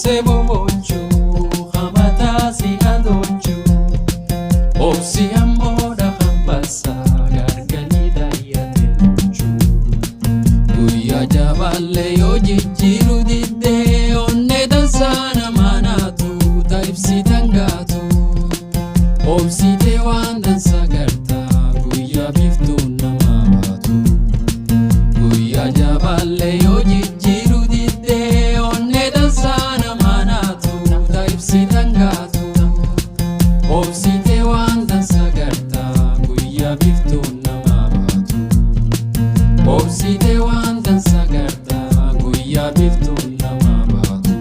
se bobochu hamata si adonchu obsi amoda hambasa gargani dayate nochu guya jaballe yo jijjiru didde onne dansana manatu taibsi tangatu obsi te waan dansa garta guya biftun nama baatu guya jaballe yo jijjiru didde onne dansana manatu taibsi tangatu obsi te waan dansa garta guya biftun nama baatu obsi te waan dansa garta guya biftun nama baatu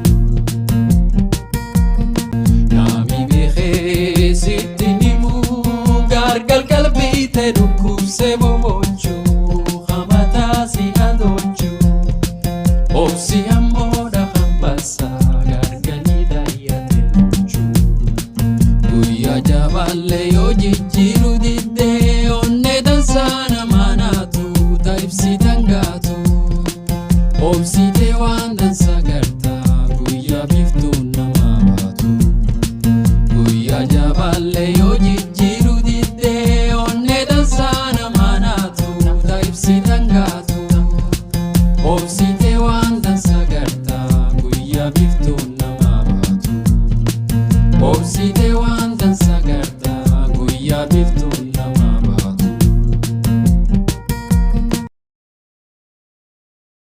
nami behe sittinimu gargal qalbii te dhukkubse bobochu hamata si adonchu obsi ammoodha hambasa gargani dayyate nochu guyyaa jabaalle yoo jijjiiru didde onne dansana manatu taibsi tangatu obsi